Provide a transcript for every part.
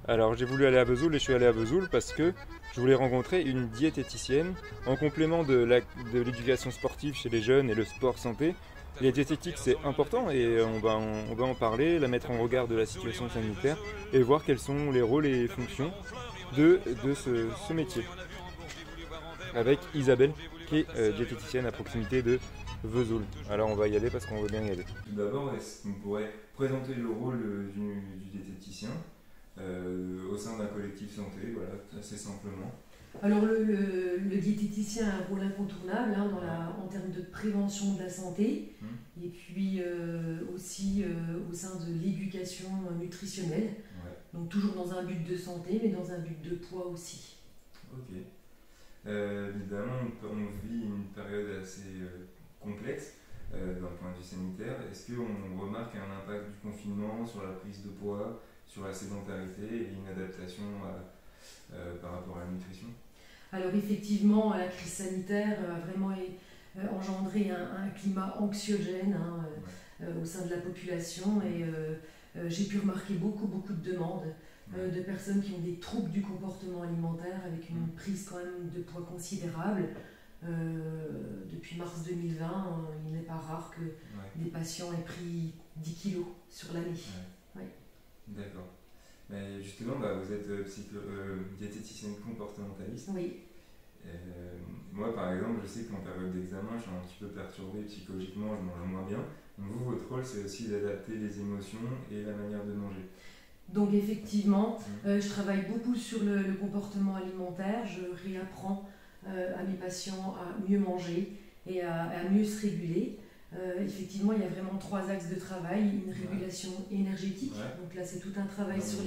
Alors j'ai voulu aller à Vesoul et je suis allé à Vesoul parce que je voulais rencontrer une diététicienne en complément de l'éducation sportive chez les jeunes et le sport santé. La diététique c'est important et on va en parler, la mettre en regard de la situation sanitaire et voir quels sont les rôles et les fonctions de ce métier. Avec Isabelle qui est diététicienne à proximité de Vesoul. Alors on va y aller parce qu'on veut bien y aller. Tout d'abord, est-ce qu'on pourrait présenter le rôle du diététicien au sein d'un collectif santé, voilà, assez simplement. Alors le diététicien a un rôle incontournable en termes de prévention de la santé et puis aussi au sein de l'éducation nutritionnelle. Ouais. Donc toujours dans un but de santé mais dans un but de poids aussi. Ok. Évidemment, on vit une période assez complexe d'un point de vue sanitaire. Est-ce qu'on remarque un impact du confinement sur la prise de poids, sur la sédentarité et une adaptation par rapport à la nutrition? Alors effectivement, la crise sanitaire a vraiment engendré un climat anxiogène au sein de la population et j'ai pu remarquer beaucoup de demandes de personnes qui ont des troubles du comportement alimentaire avec une prise quand même de poids considérable. Depuis mars 2020, il n'est pas rare que des patients aient pris 10 kilos sur l'année. Ouais. D'accord. Mais justement, vous êtes diététicienne comportementaliste. Oui. Moi, par exemple, je sais qu'en période d'examen, je suis un petit peu perturbé psychologiquement, je mange moins bien. Donc vous, votre rôle, c'est aussi d'adapter les émotions et la manière de manger. Donc effectivement, je travaille beaucoup sur le comportement alimentaire. Je réapprends à mes patients à mieux manger et à mieux se réguler. Effectivement, il y a vraiment 3 axes de travail. Une régulation énergétique. Donc là, c'est tout un travail sur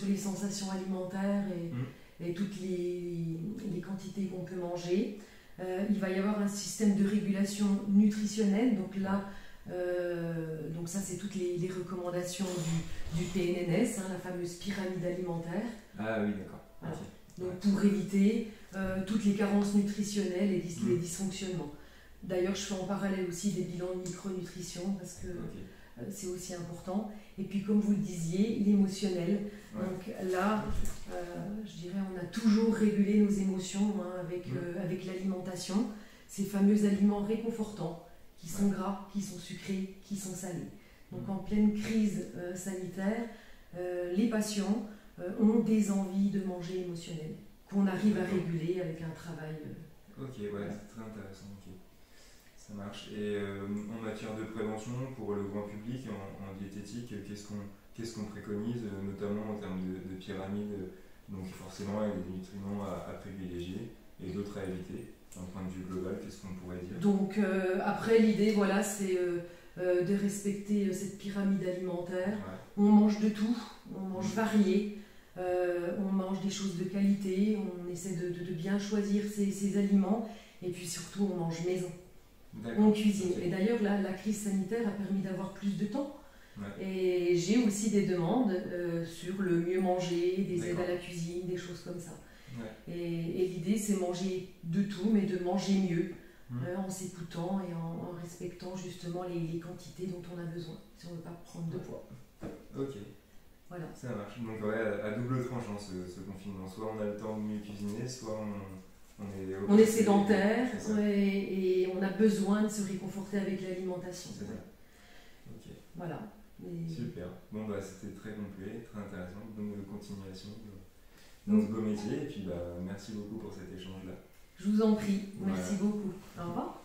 les sensations alimentaires et toutes les quantités qu'on peut manger. Il va y avoir un système de régulation nutritionnelle. Donc là, donc ça, c'est toutes les recommandations du PNNS, la fameuse pyramide alimentaire. Ah oui, d'accord. Voilà. Donc pour éviter toutes les carences nutritionnelles et les dysfonctionnements. D'ailleurs, je fais en parallèle aussi des bilans de micronutrition parce que c'est aussi important. Et puis, comme vous le disiez, l'émotionnel. Donc là, je dirais, on a toujours régulé nos émotions avec l'alimentation. Ces fameux aliments réconfortants qui sont gras, qui sont sucrés, qui sont salés. Donc en pleine crise sanitaire, les patients ont des envies de manger émotionnelles qu'on arrive à réguler avec un travail. Ok, c'est très intéressant. Okay. Ça marche. Et en matière de prévention, pour le grand public, en diététique, qu'est-ce qu'on préconise, notamment en termes de pyramide? Donc forcément, il y a des nutriments à privilégier et d'autres à éviter. D'un point de vue global, qu'est-ce qu'on pourrait dire? Donc après, l'idée, voilà, c'est de respecter cette pyramide alimentaire. On mange de tout, on mange varié, on mange des choses de qualité, on essaie de bien choisir ses aliments et puis surtout, on mange maison. On cuisine. Et d'ailleurs, la crise sanitaire a permis d'avoir plus de temps. Et j'ai aussi des demandes sur le mieux manger, des aides à la cuisine, des choses comme ça. Et l'idée, c'est manger de tout, mais de manger mieux, en s'écoutant et en respectant justement les quantités dont on a besoin, si on ne veut pas prendre de poids. Ok. Voilà. Ça marche. Donc à double tranchant ce confinement. Soit on a le temps de mieux cuisiner, soit on est sédentaire et on a besoin de se réconforter avec l'alimentation. C'est ça. Ok. Voilà. Super. Bon, c'était très complet, très intéressant. Bonne continuation dans ce beau métier. Et puis, merci beaucoup pour cet échange-là. Je vous en prie. Merci beaucoup. Au revoir.